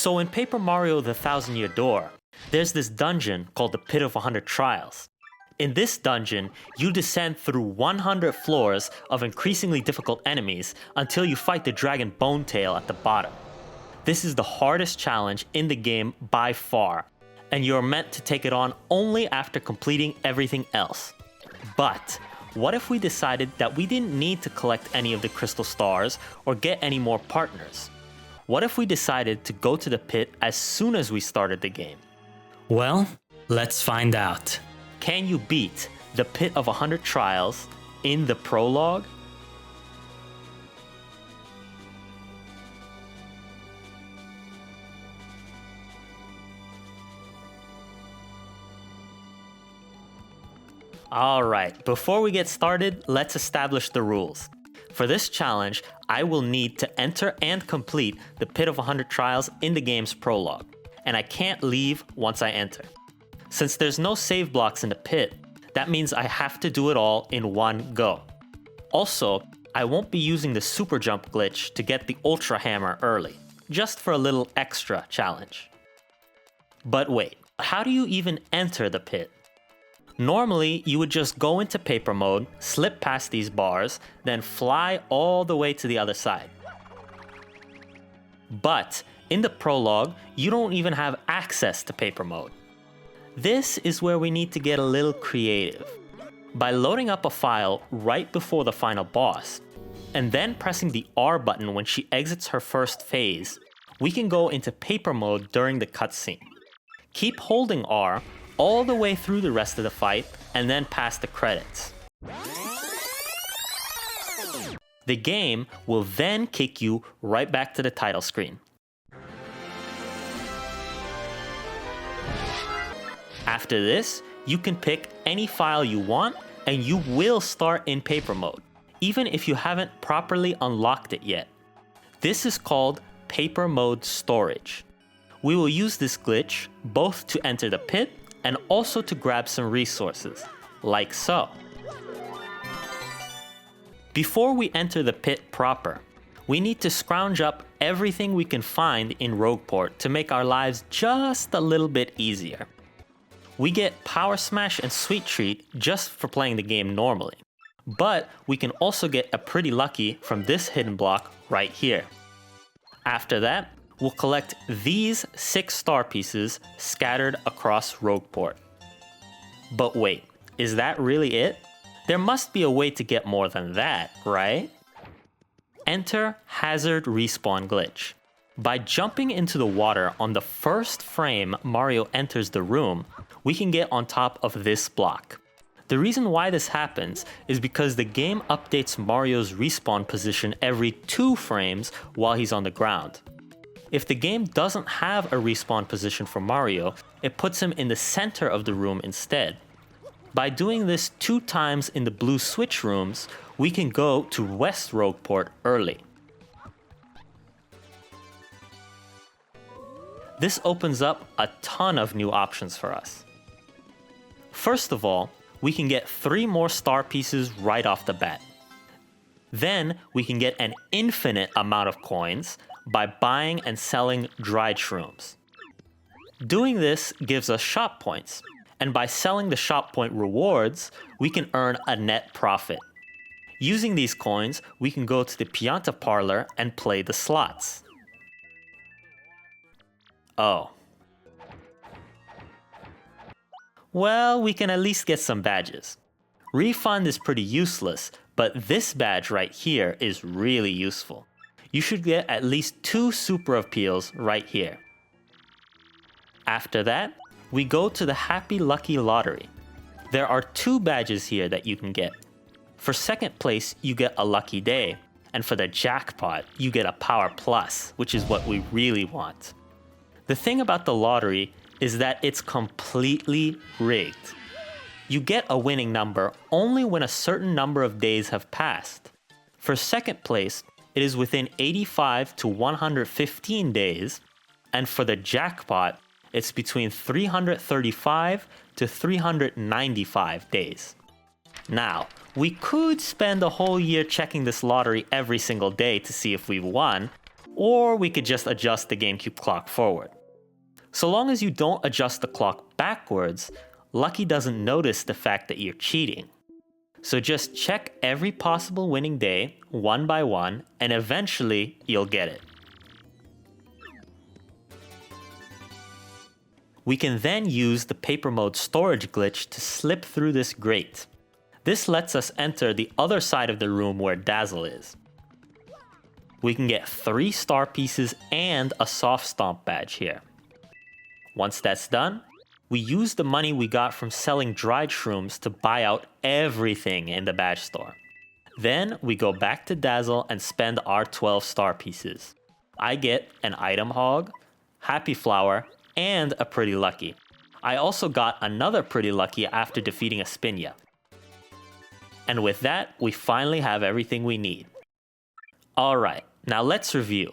So in Paper Mario: The Thousand Year Door, there's this dungeon called the Pit of 100 Trials. In this dungeon, you descend through 100 floors of increasingly difficult enemies until you fight the dragon Bonetail at the bottom. This is the hardest challenge in the game by far, and you're meant to take it on only after completing everything else. But what if we decided that we didn't need to collect any of the crystal stars or get any more partners? What if we decided to go to the pit as soon as we started the game? Well, let's find out. Can you beat the Pit of 100 Trials in the prologue? Alright, before we get started, let's establish the rules. For this challenge, I will need to enter and complete the Pit of 100 Trials in the game's prologue, and I can't leave once I enter. Since there's no save blocks in the pit, that means I have to do it all in one go. Also, I won't be using the super jump glitch to get the ultra hammer early, just for a little extra challenge. But wait, how do you even enter the pit? Normally, you would just go into paper mode, slip past these bars, then fly all the way to the other side. But in the prologue, you don't even have access to paper mode. This is where we need to get a little creative. By loading up a file right before the final boss, and then pressing the R button when she exits her first phase, we can go into paper mode during the cutscene. Keep holding R all the way through the rest of the fight, and then past the credits. The game will then kick you right back to the title screen. After this, you can pick any file you want, and you will start in paper mode, even if you haven't properly unlocked it yet. This is called paper mode storage. We will use this glitch both to enter the pit and also to grab some resources, like so. Before we enter the pit proper, we need to scrounge up everything we can find in Rogueport to make our lives just a little bit easier. We get Power Smash and Sweet Treat just for playing the game normally, but we can also get a pretty lucky from this hidden block right here. After that, we'll collect these 6 star pieces scattered across Rogueport. But wait, is that really it? There must be a way to get more than that, right? Enter Hazard Respawn Glitch. By jumping into the water on the first frame Mario enters the room, we can get on top of this block. The reason why this happens is because the game updates Mario's respawn position every 2 frames while he's on the ground. If the game doesn't have a respawn position for Mario, it puts him in the center of the room instead. By doing this 2 times in the blue switch rooms, we can go to West Rogueport early. This opens up a ton of new options for us. First of all, we can get 3 more star pieces right off the bat. Then we can get an infinite amount of coins by buying and selling dried shrooms. Doing this gives us shop points, and by selling the shop point rewards, we can earn a net profit. Using these coins, we can go to the Pianta parlor and play the slots. Oh. Well, we can at least get some badges. Refund is pretty useless, but this badge right here is really useful. You should get at least 2 super appeals right here. After that, we go to the Happy Lucky Lottery. There are 2 badges here that you can get. For second place, you get a lucky day, and for the jackpot, you get a Power Plus, which is what we really want. The thing about the lottery is that it's completely rigged. You get a winning number only when a certain number of days have passed. For second place, it is within 85 to 115 days, and for the jackpot, it's between 335 to 395 days. Now, we could spend a whole year checking this lottery every single day to see if we've won, or we could just adjust the GameCube clock forward. So long as you don't adjust the clock backwards, Lucky doesn't notice the fact that you're cheating. So just check every possible winning day, one by one, and eventually you'll get it. We can then use the paper mode storage glitch to slip through this grate. This lets us enter the other side of the room where Dazzle is. We can get 3 star pieces and a soft stomp badge here. Once that's done, we use the money we got from selling dried shrooms to buy out everything in the badge store. Then we go back to Dazzle and spend our 12 star pieces. I get an item hog, happy flower, and a pretty lucky. I also got another pretty lucky after defeating a Spinya. And with that, we finally have everything we need. Alright, now let's review.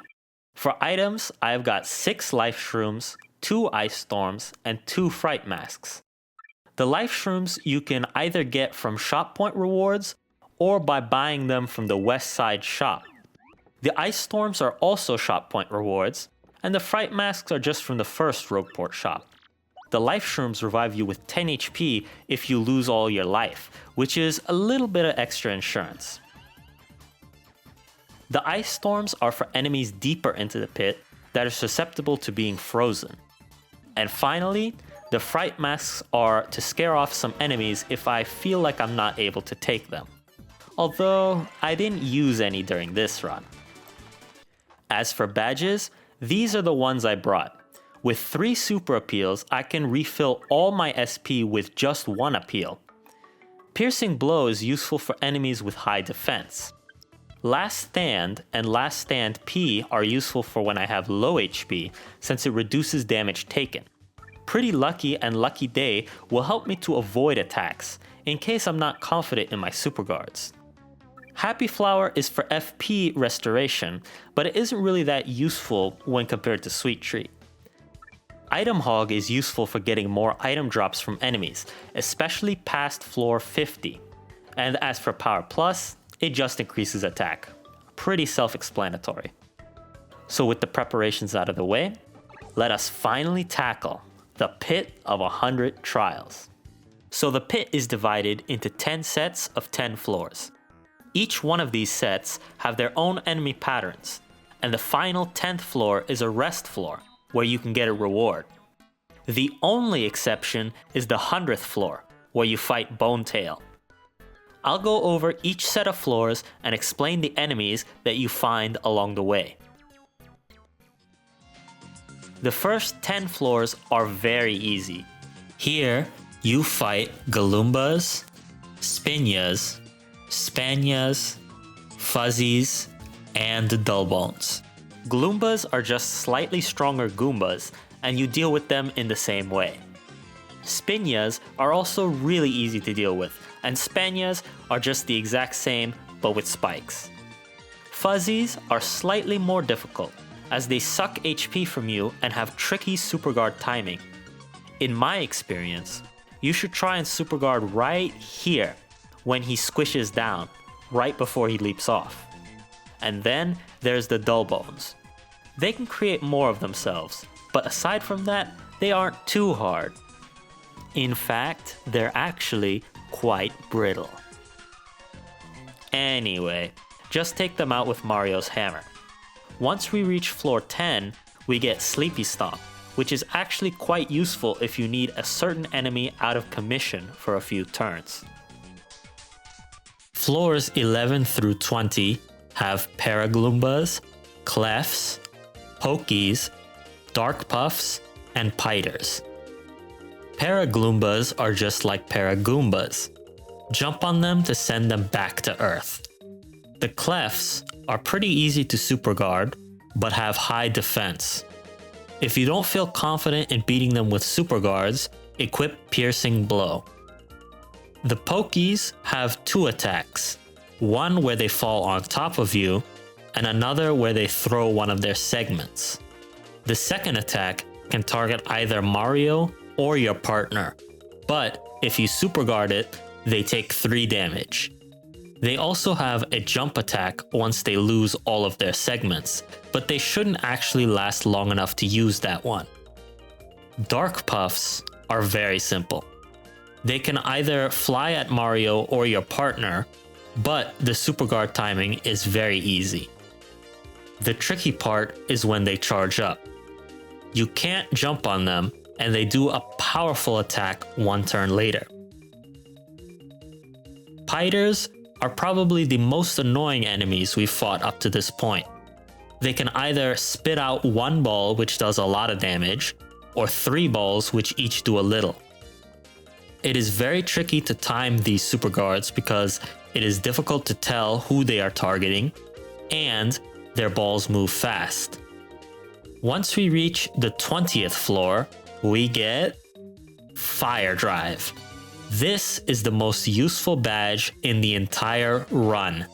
For items, I've got 6 life shrooms, 2 ice storms, and 2 fright masks. The life shrooms you can either get from shop point rewards or by buying them from the west side shop. The ice storms are also shop point rewards, and the fright masks are just from the first Rogueport shop. The life shrooms revive you with 10 HP if you lose all your life, which is a little bit of extra insurance. The ice storms are for enemies deeper into the pit that are susceptible to being frozen. And finally, the fright masks are to scare off some enemies if I feel like I'm not able to take them. Although, I didn't use any during this run. As for badges, these are the ones I brought. With 3 super appeals, I can refill all my SP with just 1 appeal. Piercing Blow is useful for enemies with high defense. Last Stand and Last Stand P are useful for when I have low HP, since it reduces damage taken. Pretty Lucky and Lucky Day will help me to avoid attacks, in case I'm not confident in my super guards. Happy Flower is for FP restoration, but it isn't really that useful when compared to Sweet Treat. Item Hog is useful for getting more item drops from enemies, especially past floor 50. And as for Power Plus, it just increases attack. Pretty self-explanatory. So with the preparations out of the way, let us finally tackle the Pit of 100 Trials. So the pit is divided into 10 sets of 10 floors. Each one of these sets have their own enemy patterns, and the final 10th floor is a rest floor, where you can get a reward. The only exception is the 100th floor, where you fight Bonetail. I'll go over each set of floors and explain the enemies that you find along the way. The first 10 floors are very easy. Here, you fight Galoombas, Spinyas, Spanias, Fuzzies, and Dullbones. Galoombas are just slightly stronger Goombas, and you deal with them in the same way. Spinyas are also really easy to deal with, and Spanias are just the exact same, but with spikes. Fuzzies are slightly more difficult, as they suck HP from you and have tricky superguard timing. In my experience, you should try and superguard right here, when he squishes down, right before he leaps off. And then there's the Dullbones. They can create more of themselves, but aside from that, they aren't too hard. In fact, they're actually quite brittle. Anyway, just take them out with Mario's hammer. Once we reach floor 10, we get Sleepy Stomp, which is actually quite useful if you need a certain enemy out of commission for a few turns. Floors 11 through 20 have Paraglumbas, Clefs, Pokies, Dark Puffs, and Piters. Paraglumbas are just like Paragoombas. Jump on them to send them back to Earth. The Clefs are pretty easy to superguard, but have high defense. If you don't feel confident in beating them with superguards, equip Piercing Blow. The Pokies have 2 attacks, one where they fall on top of you, and another where they throw one of their segments. The second attack can target either Mario or your partner, but if you superguard it, they take 3 damage. They also have a jump attack once they lose all of their segments, but they shouldn't actually last long enough to use that one. Dark Puffs are very simple. They can either fly at Mario or your partner, but the super guard timing is very easy. The tricky part is when they charge up. You can't jump on them, and they do a powerful attack one turn later. Piters are probably the most annoying enemies we've fought up to this point. They can either spit out one ball, which does a lot of damage, or 3 balls, which each do a little. It is very tricky to time these super guards because it is difficult to tell who they are targeting, and their balls move fast. Once we reach the 20th floor, we get Fire Drive. This is the most useful badge in the entire run.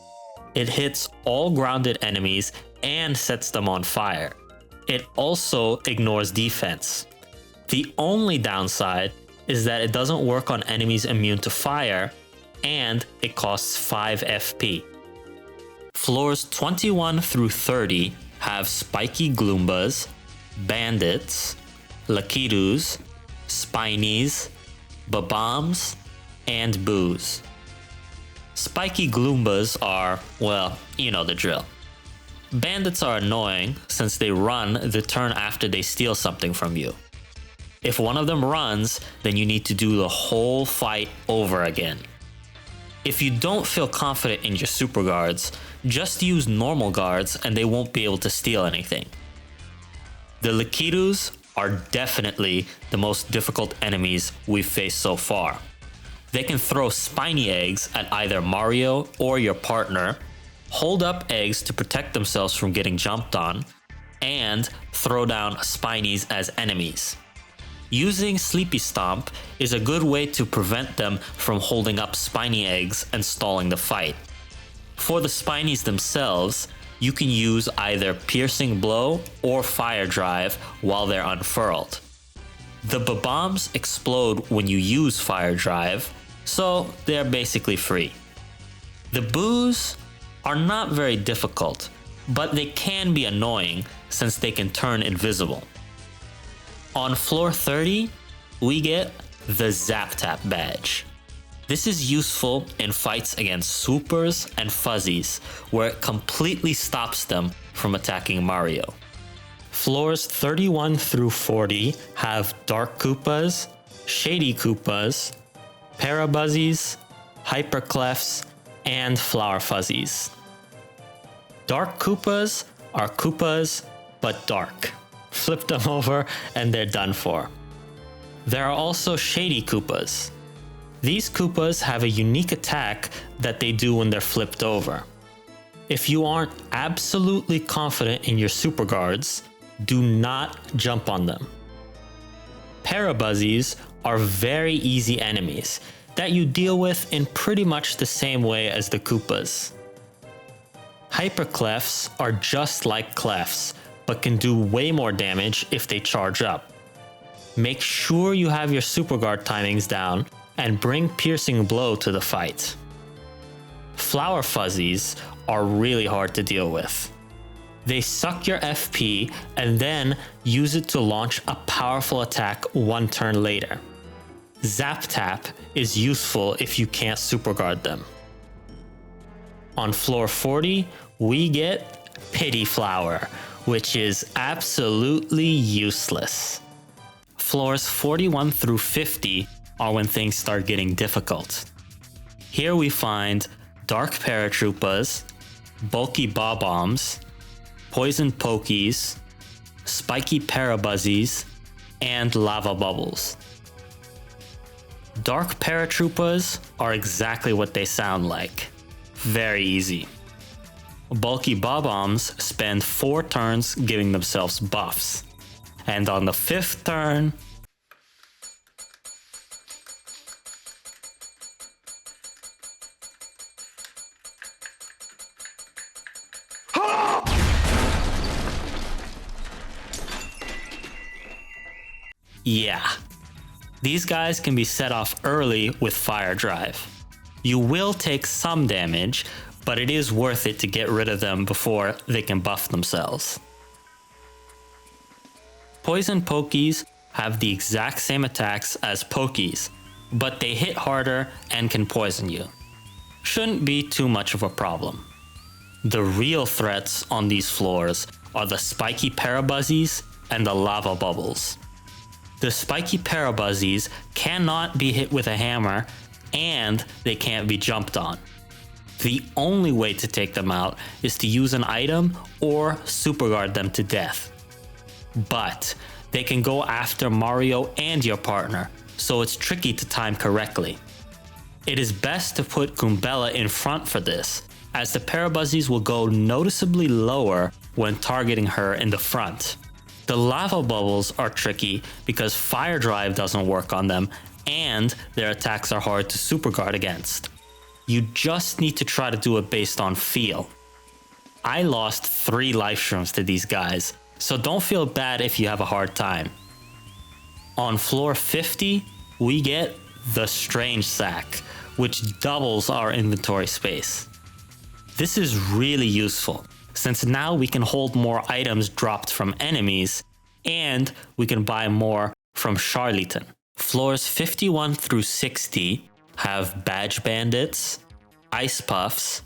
It hits all grounded enemies and sets them on fire. It also ignores defense. The only downside is that it doesn't work on enemies immune to fire, and it costs 5 FP. Floors 21 through 30 have spiky Gloombas, bandits, Lakidus, Spinies, Bob-ombs, and Boos. Spiky Gloombas are, well, you know the drill. Bandits are annoying since they run the turn after they steal something from you. If one of them runs, then you need to do the whole fight over again. If you don't feel confident in your super guards, just use normal guards and they won't be able to steal anything. The Lakidus are definitely the most difficult enemies we've faced so far. They can throw spiny eggs at either Mario or your partner, hold up eggs to protect themselves from getting jumped on, and throw down spinies as enemies. Using Sleepy Stomp is a good way to prevent them from holding up spiny eggs and stalling the fight. For the spinies themselves, you can use either Piercing Blow or Fire Drive while they're unfurled. The Bob-ombs explode when you use Fire Drive, so they're basically free. The Boos are not very difficult, but they can be annoying since they can turn invisible. On floor 30, we get the Zap Tap badge. This is useful in fights against Swoopers and Fuzzies, where it completely stops them from attacking Mario. Floors 31 through 40 have Dark Koopas, Shady Koopas, Parabuzzies, Hyperclefs, and Flower Fuzzies. Dark Koopas are Koopas, but dark. Flip them over and they're done for. There are also Shady Koopas. These Koopas have a unique attack that they do when they're flipped over. If you aren't absolutely confident in your super guards, do not jump on them. Parabuzzies are very easy enemies that you deal with in pretty much the same way as the Koopas. Hyperclefs are just like Clefs, but can do way more damage if they charge up. Make sure you have your super guard timings down and bring Piercing Blow to the fight. Flower Fuzzies are really hard to deal with. They suck your FP and then use it to launch a powerful attack one turn later. Zap Tap is useful if you can't super guard them. On floor 40, we get Pity Flower, which is absolutely useless. Floors 41 through 50 are when things start getting difficult. Here we find Dark Paratroopas, Bulky Bob-ombs, Poison Pokies, Spiky Parabuzzies, and Lava Bubbles. Dark Paratroopas are exactly what they sound like. Very easy. Bulky Bob-ombs spend 4 turns giving themselves buffs. And on the 5th turn, yeah, these guys can be set off early with Fire Drive. You will take some damage, but it is worth it to get rid of them before they can buff themselves. Poison Pokies have the exact same attacks as Pokies, but they hit harder and can poison you. Shouldn't be too much of a problem. The real threats on these floors are the spiky Parabuzzies and the lava bubbles. The spiky Parabuzzies cannot be hit with a hammer, and they can't be jumped on. The only way to take them out is to use an item or super guard them to death. But they can go after Mario and your partner, so it's tricky to time correctly. It is best to put Goombella in front for this, as the Parabuzzies will go noticeably lower when targeting her in the front. The lava bubbles are tricky because Fire Drive doesn't work on them, and their attacks are hard to super guard against. You just need to try to do it based on feel. I lost 3 life shrooms to these guys, so don't feel bad if you have a hard time. On floor 50, we get the Strange Sack, which doubles our inventory space. This is really useful, since now we can hold more items dropped from enemies, and we can buy more from Charlatan. Floors 51 through 60 have Badge Bandits, Ice Puffs,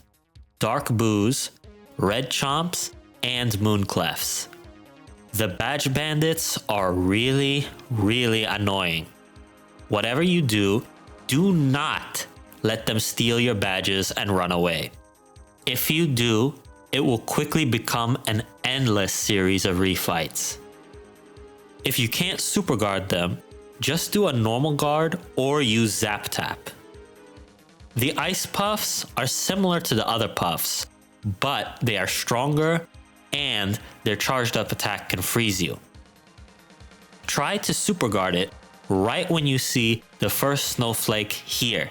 Dark Boos, Red Chomps, and Moonclefs. The Badge Bandits are really, really annoying. Whatever you do, do not let them steal your badges and run away. If you do, it will quickly become an endless series of refights. If you can't super guard them, just do a normal guard or use Zap Tap. The Ice Puffs are similar to the other puffs, but they are stronger and their charged up attack can freeze you. Try to super guard it right when you see the first snowflake here.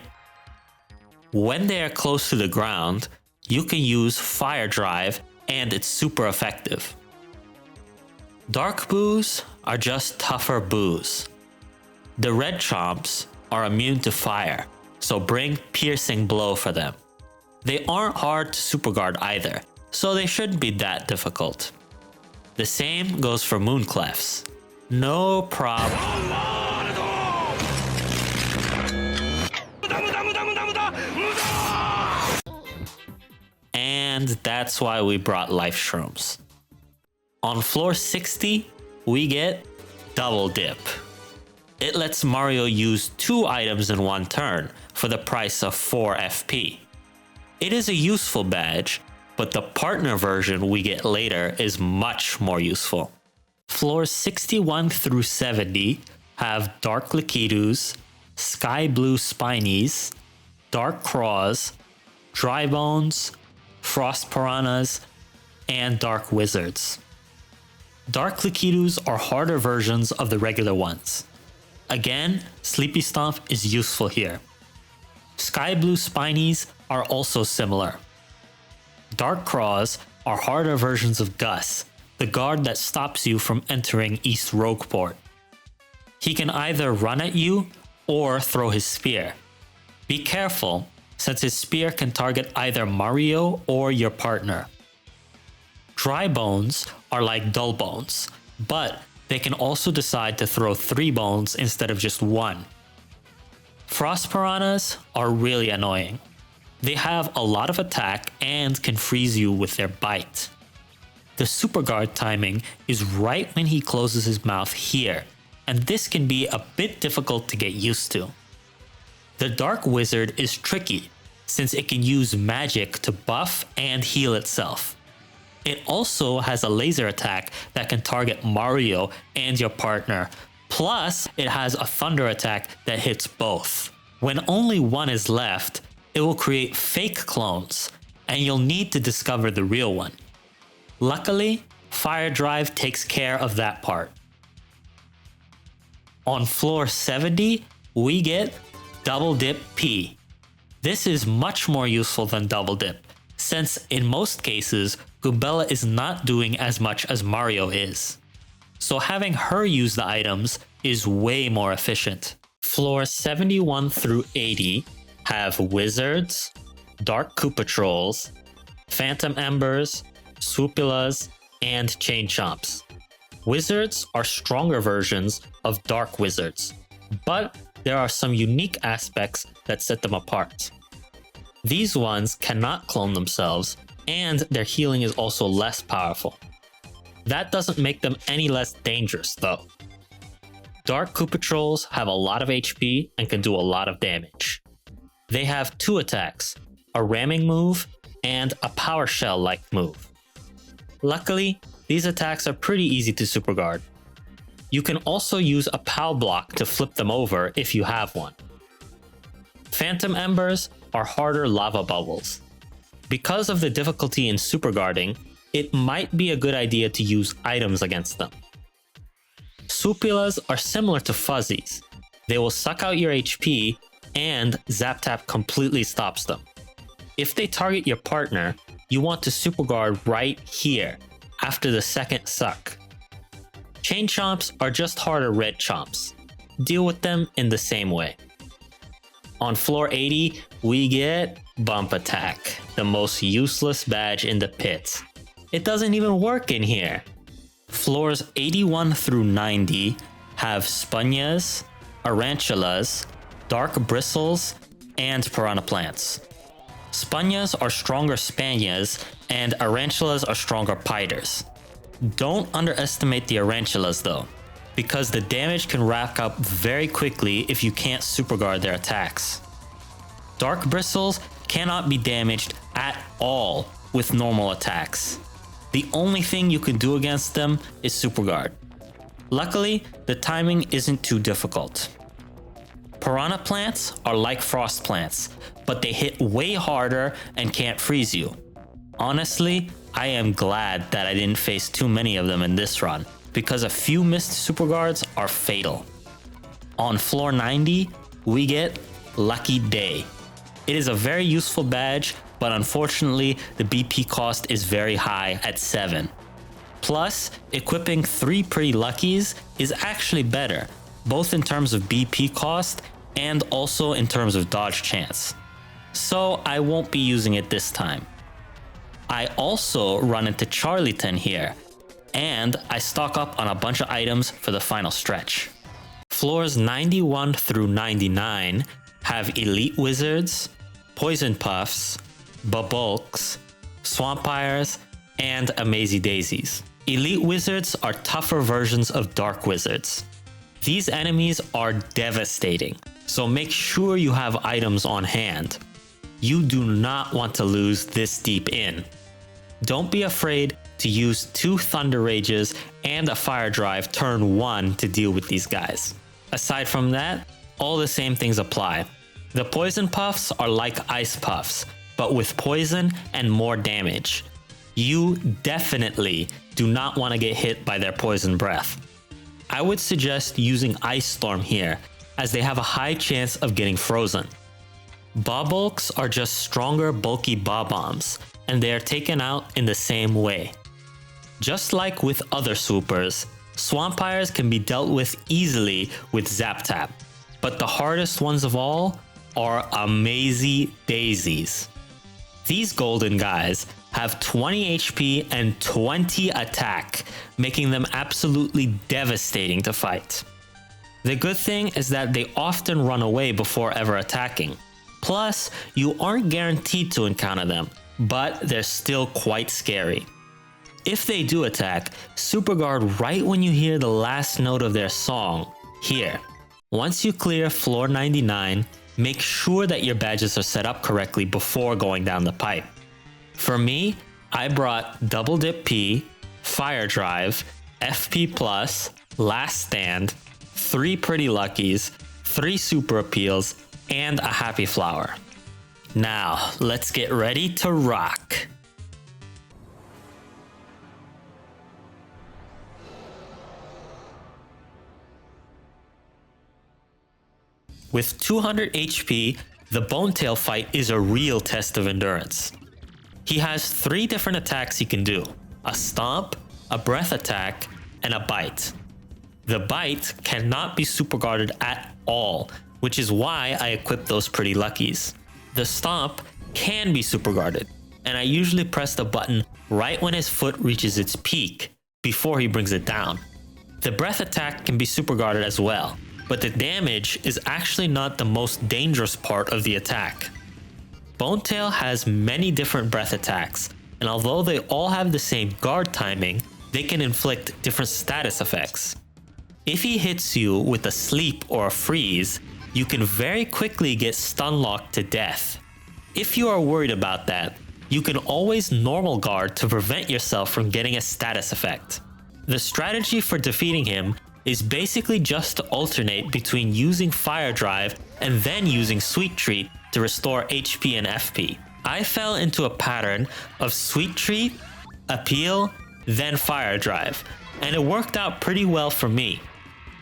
When they are close to the ground, you can use Fire Drive and it's super effective. Dark Boos are just tougher boos. The Red Chomps are immune to fire, so bring Piercing Blow for them. They aren't hard to super guard either, so they shouldn't be that difficult. The same goes for Moonclefs. No problem. And that's why we brought Life Shrooms. On floor 60, we get Double Dip. It lets Mario use 2 items in one turn for the price of 4 FP. It is a useful badge, but the partner version we get later is much more useful. Floors 61 through 70 have Dark Liquidus, Sky Blue Spinies, Dark Craws, Dry Bones, Frost Piranhas, and Dark Wizards. Dark Liquidus are harder versions of the regular ones. Again, Sleepy Stomp is useful here. Sky Blue Spinies are also similar. Dark Craws are harder versions of Gus, the guard that stops you from entering East Rogueport. He can either run at you or throw his spear. Be careful, since his spear can target either Mario or your partner. Dry Bones are like Dull Bones, but they can also decide to throw 3 bones instead of just 1. Frost Piranhas are really annoying. They have a lot of attack and can freeze you with their bite. The super guard timing is right when he closes his mouth here, and this can be a bit difficult to get used to. The Dark Wizard is tricky, since it can use magic to buff and heal itself. It also has a laser attack that can target Mario and your partner, plus it has a thunder attack that hits both. When only one is left, it will create fake clones, and you'll need to discover the real one. Luckily, Fire Drive takes care of that part. On floor 70, we get Double Dip P. This is much more useful than Double Dip, since in most cases, Goombella is not doing as much as Mario is. So having her use the items is way more efficient. Floor 71 through 80 have Wizards, Dark Koopa Trolls, Phantom Embers, Swoopilas, and Chain Chomps. Wizards are stronger versions of Dark Wizards, but there are some unique aspects that set them apart. These ones cannot clone themselves, and their healing is also less powerful. That doesn't make them any less dangerous though. Dark Koopa Trolls have a lot of HP and can do a lot of damage. They have 2 attacks, a ramming move and a power shell-like move. Luckily, these attacks are pretty easy to super guard. You can also use a POW block to flip them over if you have one. Phantom Embers are harder lava bubbles. Because of the difficulty in super guarding, it might be a good idea to use items against them. Swoopilas are similar to Fuzzies. They will suck out your HP, and Zap Tap completely stops them. If they target your partner, you want to super guard right here, after the second suck. Chain Chomps are just harder red chomps. Deal with them in the same way. On floor 80, we get Bump Attack, the most useless badge in the pit. It doesn't even work in here. Floors 81 through 90 have Spunyas, Arantulas, Dark Bristles, and Piranha Plants. Spunyas are stronger Spanias, and Arantulas are stronger Piters. Don't underestimate the Arantulas though, because the damage can rack up very quickly if you can't super guard their attacks. Dark Bristles cannot be damaged at all with normal attacks. The only thing you can do against them is super guard. Luckily, the timing isn't too difficult. Piranha Plants are like Frost Plants, but they hit way harder and can't freeze you. Honestly, I am glad that I didn't face too many of them in this run, because a few missed super guards are fatal. On floor 90, we get Lucky Day. It is a very useful badge, but unfortunately, the BP cost is very high at 7. Plus, equipping 3 Pretty Luckies is actually better, both in terms of BP cost and also in terms of dodge chance. So I won't be using it this time. I also run into Charlieton here, and I stock up on a bunch of items for the final stretch. Floors 91 through 99 have Elite Wizards, Poison Puffs, Babulks, Swampires, and Amazy Daisies. Elite Wizards are tougher versions of Dark Wizards. These enemies are devastating, so make sure you have items on hand. You do not want to lose this deep in. Don't be afraid to use 2 Thunder Rages and a Fire Drive turn 1 to deal with these guys. Aside from that, all the same things apply. The Poison Puffs are like Ice Puffs, but with poison and more damage. You definitely do not want to get hit by their poison breath. I would suggest using Ice Storm here, as they have a high chance of getting frozen. Babulks are just stronger bulky Bob-Bombs, and they are taken out in the same way. Just like with other swoopers, Swampires can be dealt with easily with Zap Tap, but the hardest ones of all are Amazy Daisies. These golden guys have 20 HP and 20 attack, making them absolutely devastating to fight. The good thing is that they often run away before ever attacking. Plus, you aren't guaranteed to encounter them, but they're still quite scary. If they do attack, super guard right when you hear the last note of their song, here. Once you clear floor 99, make sure that your badges are set up correctly before going down the pipe. For me, I brought Double Dip P, Fire Drive, FP Plus, Last Stand, 3 Pretty Luckies, 3 Super Appeals, and a Happy Flower. Now, let's get ready to rock. With 200 HP, the Bonetail fight is a real test of endurance. He has 3 different attacks he can do: a Stomp, a Breath attack, and a Bite. The Bite cannot be super guarded at all, which is why I equip those pretty luckies. The stomp can be super guarded, and I usually press the button right when his foot reaches its peak, before he brings it down. The breath attack can be super guarded as well, but the damage is actually not the most dangerous part of the attack. Bonetail has many different breath attacks, and although they all have the same guard timing, they can inflict different status effects. If he hits you with a sleep or a freeze, you can very quickly get stun locked to death. If you are worried about that, you can always normal guard to prevent yourself from getting a status effect. The strategy for defeating him is basically just to alternate between using Fire Drive and then using Sweet Treat to restore HP and FP. I fell into a pattern of Sweet Treat, Appeal, then Fire Drive, and it worked out pretty well for me.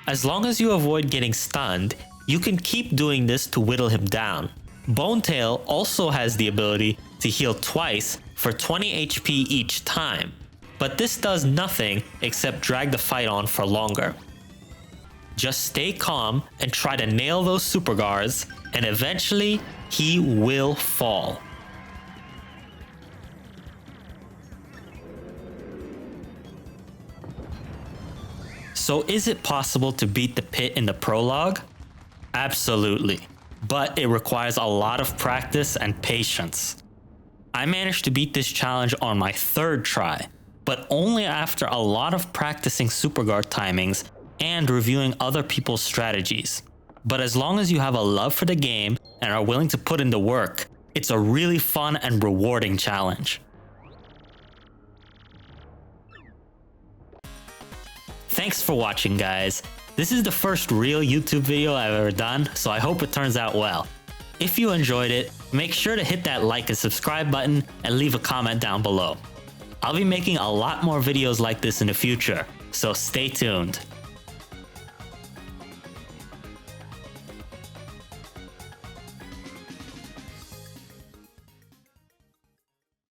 As long as you avoid getting stunned, you can keep doing this to whittle him down. Bonetail also has the ability to heal twice for 20 HP each time, but this does nothing except drag the fight on for longer. Just stay calm and try to nail those super guards, and eventually he will fall. So is it possible to beat the pit in the prologue? Absolutely, but it requires a lot of practice and patience. I managed to beat this challenge on my third try, but only after a lot of practicing superguard timings and reviewing other people's strategies. But as long as you have a love for the game and are willing to put in the work, it's a really fun and rewarding challenge. Thanks for watching, guys. This is the first real YouTube video I've ever done, so I hope it turns out well. If you enjoyed it, make sure to hit that like and subscribe button and leave a comment down below. I'll be making a lot more videos like this in the future, so stay tuned.